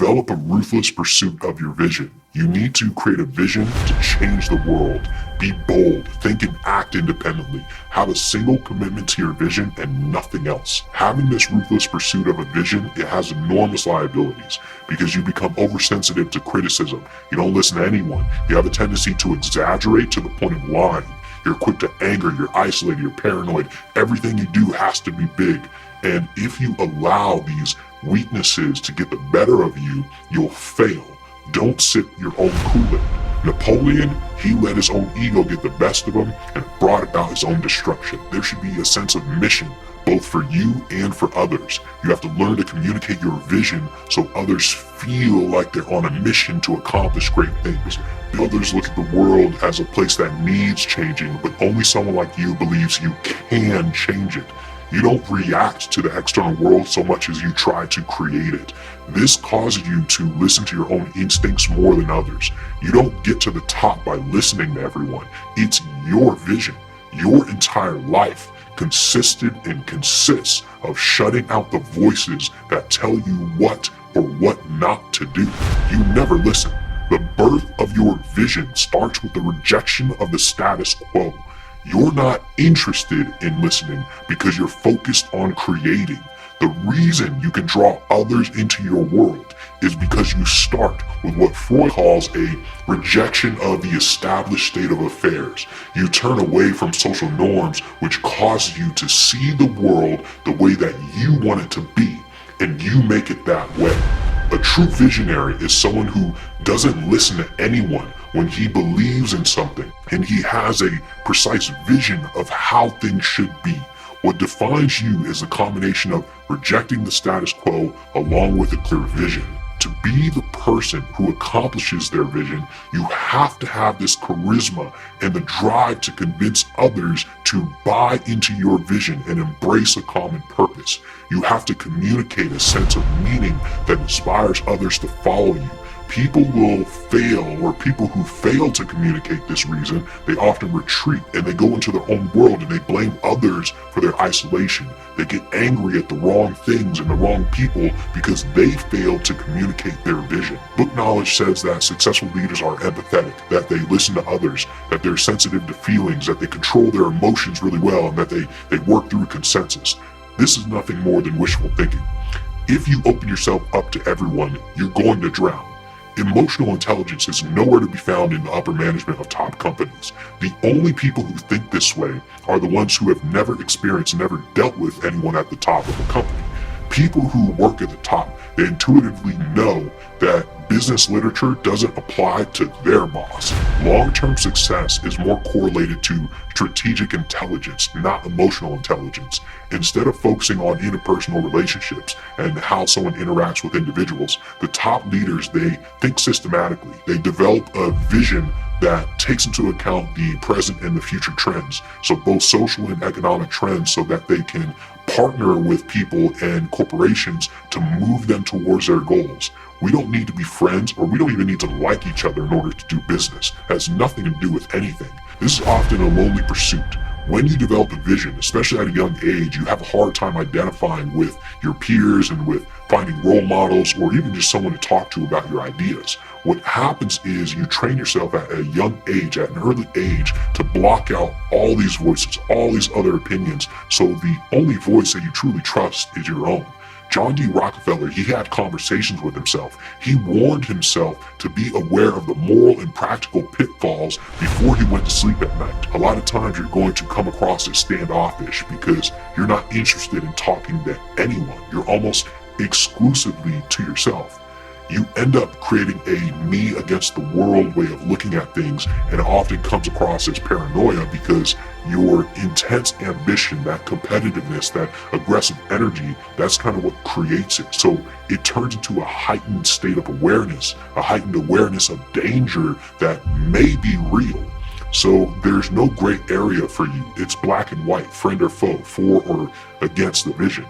Develop a ruthless pursuit of your vision. You need to create a vision to change the world. Be bold, think and act independently. Have a single commitment to your vision and nothing else. Having this ruthless pursuit of a vision, it has enormous liabilities because you become oversensitive to criticism. You don't listen to anyone. You have a tendency to exaggerate to the point of lying. You're quick to anger, you're isolated, you're paranoid. Everything you do has to be big. And if you allow these weaknesses to get the better of you, you'll fail. Don't sip your own Kool-Aid. Napoleon, he let his own ego get the best of him and brought about his own destruction. There should be a sense of mission, both for you and for others. You have to learn to communicate your vision so others feel like they're on a mission to accomplish great things. Others look at the world as a place that needs changing, but only someone like you believes you can change it. You don't react to the external world so much as you try to create it. This causes you to listen to your own instincts more than others. You don't get to the top by listening to everyone. It's your vision. Your entire life consisted and consists of shutting out the voices that tell you what or what not to do. You never listen. The birth of your vision starts with the rejection of the status quo. You're not interested in listening because you're focused on creating. The reason you can draw others into your world is because you start with what Freud calls a rejection of the established state of affairs. You turn away from social norms, which causes you to see the world the way that you want it to be, and you make it that way. A true visionary is someone who doesn't listen to anyone when he believes in something and he has a precise vision of how things should be. What defines you is a combination of rejecting the status quo along with a clear vision. To be the person who accomplishes their vision, you have to have this charisma and the drive to convince others to buy into your vision and embrace a common purpose. You have to communicate a sense of meaning that inspires others to follow you. People will fail, or people who fail to communicate this reason, they often retreat and they go into their own world and they blame others for their isolation. They get angry at the wrong things and the wrong people because they failed to communicate their vision. Book knowledge says that successful leaders are empathetic, that they listen to others, that they're sensitive to feelings, that they control their emotions really well, and that they work through consensus. This is nothing more than wishful thinking. If you open yourself up to everyone, you're going to drown. Emotional intelligence is nowhere to be found in the upper management of top companies. The only people who think this way are the ones who have never experienced, never dealt with anyone at the top of a company. People who work at the top, they intuitively know that business literature doesn't apply to their boss. Long-term success is more correlated to strategic intelligence, not emotional intelligence. Instead of focusing on interpersonal relationships and how someone interacts with individuals, the top leaders, they think systematically. They develop a vision that takes into account the present and the future trends. So both social and economic trends, so that they can partner with people and corporations to move them towards their goals. We don't need to be friends, or we don't even need to like each other in order to do business. It has nothing to do with anything. This is often a lonely pursuit. When you develop a vision, especially at a young age, you have a hard time identifying with your peers and with finding role models or even just someone to talk to about your ideas. What happens is you train yourself at a young age, at an early age, to block out all these voices, all these other opinions, so the only voice that you truly trust is your own. John D. Rockefeller, he had conversations with himself. He warned himself to be aware of the moral and practical pitfalls before he went to sleep at night. A lot of times you're going to come across as standoffish because you're not interested in talking to anyone. You're almost exclusively to yourself. You end up creating a me against the world way of looking at things, and it often comes across as paranoia because your intense ambition, that competitiveness, that aggressive energy, that's kind of what creates it. So it turns into a heightened state of awareness, a heightened awareness of danger that may be real. So there's no gray area for you. It's black and white, friend or foe, for or against the vision.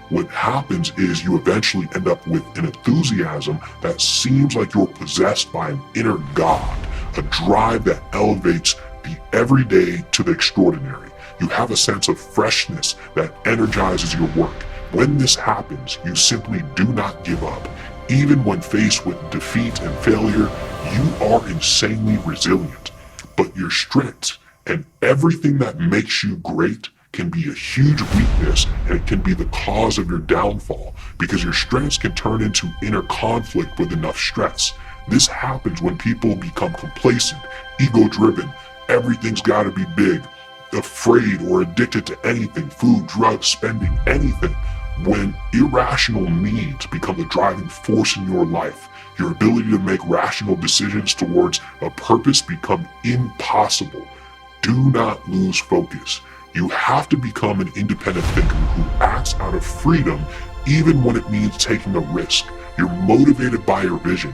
What happens is you eventually end up with an enthusiasm that seems like you're possessed by an inner God, a drive that elevates the everyday to the extraordinary. You have a sense of freshness that energizes your work. When this happens, you simply do not give up. Even when faced with defeat and failure, you are insanely resilient. But your strengths and everything that makes you great can be a huge weakness, and it can be the cause of your downfall, because your strengths can turn into inner conflict with enough stress. This happens when people become complacent, ego-driven, everything's gotta be big, afraid or addicted to anything, food, drugs, spending, anything. When irrational needs become the driving force in your life, your ability to make rational decisions towards a purpose become impossible. Do not lose focus. You have to become an independent thinker who acts out of freedom even when it means taking a risk. You're motivated by your vision.